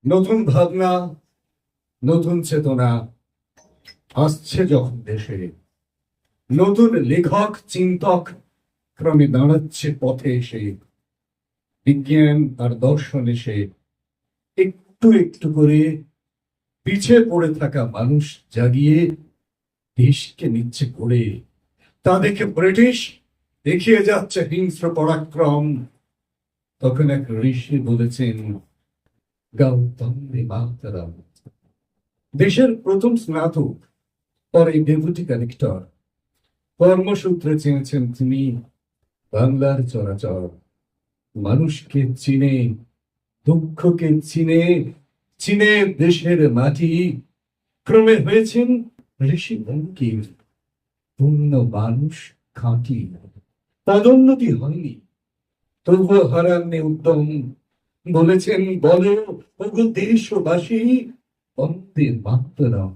নতুন ভাবনা, নতুন চেতনা আসছে যখন দেশে, নতুন লেখক চিন্তক ক্রমে দাঁড়াচ্ছে পথে এসে, বিজ্ঞান আর দর্শন এসে একটু একটু করে পিছে পড়ে থাকা মানুষ জাগিয়ে দেশকে নিচ্ছে করে। তা দেখে ব্রিটিশ দেখিয়ে যাচ্ছে হিংস্র পরাক্রম। তখন এক ঋষি বলেছেন, গৌতম মাতরম। দেশের প্রথম স্নাতক, পরে ডেপুটি কালেক্টর, কর্মসূত্রে চেয়েছেন তিনি বাংলার চরাচর। মানুষকে চিনে, দুঃখকে চিনে, চিনে দেশের মাটি। ক্রমে হয়েছেন ঋষি বঙ্কিম, পূর্ণ মানুষ খাঁটি। পদোন্নতি হয়নি, তবুও হারাননি উদ্যম। বলেছেন, বলো ওগো দেশবাসী, বন্দে মাতরম।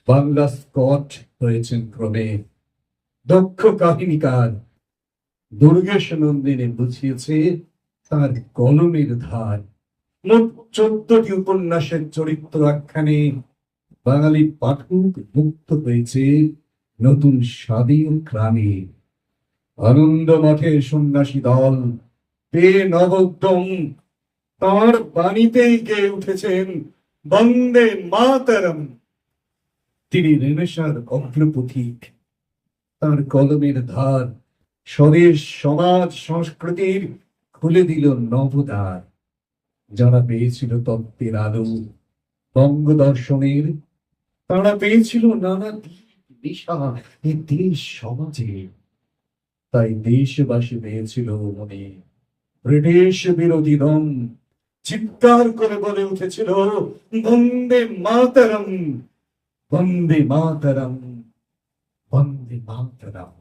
বাংলা স্কট হয়েছেন ক্রমে দক্ষ কাহিনীকার। দুর্গেশ নন্দিনী বুঝিয়েছে তার কলমের ধার। মোট 14টি উপন্যাসের চরিত্র আখ্যানে বাঙালি পাঠক মুক্ত হয়েছে নতুন স্বাধীন গ্রামে। আনন্দ মাঠে সন্ন্যাসী দল পেয়ে নবোদ্যম, তাঁর বাণীতেই গেয়ে উঠেছেন বন্দে মাতরম। তিনি রেনেসাঁর অগ্রপথিক। তার কলমের ধার স্বদেশ সমাজ সংস্কৃতির খুলে দিল নবদ্বার। যারা পেয়েছিল তত্ত্বের আলো বঙ্গ দর্শনের, তারা পেয়েছিল নানা দিক দিশা এ দেশ সমাজে। তাই দেশবাসী পেয়েছিল মনে ব্রিটিশ বিরোধী দম। চিৎকার করে বলে উঠেছিল, বন্দে মাতরম, বন্দে মাতরম, বন্দে মাতরম।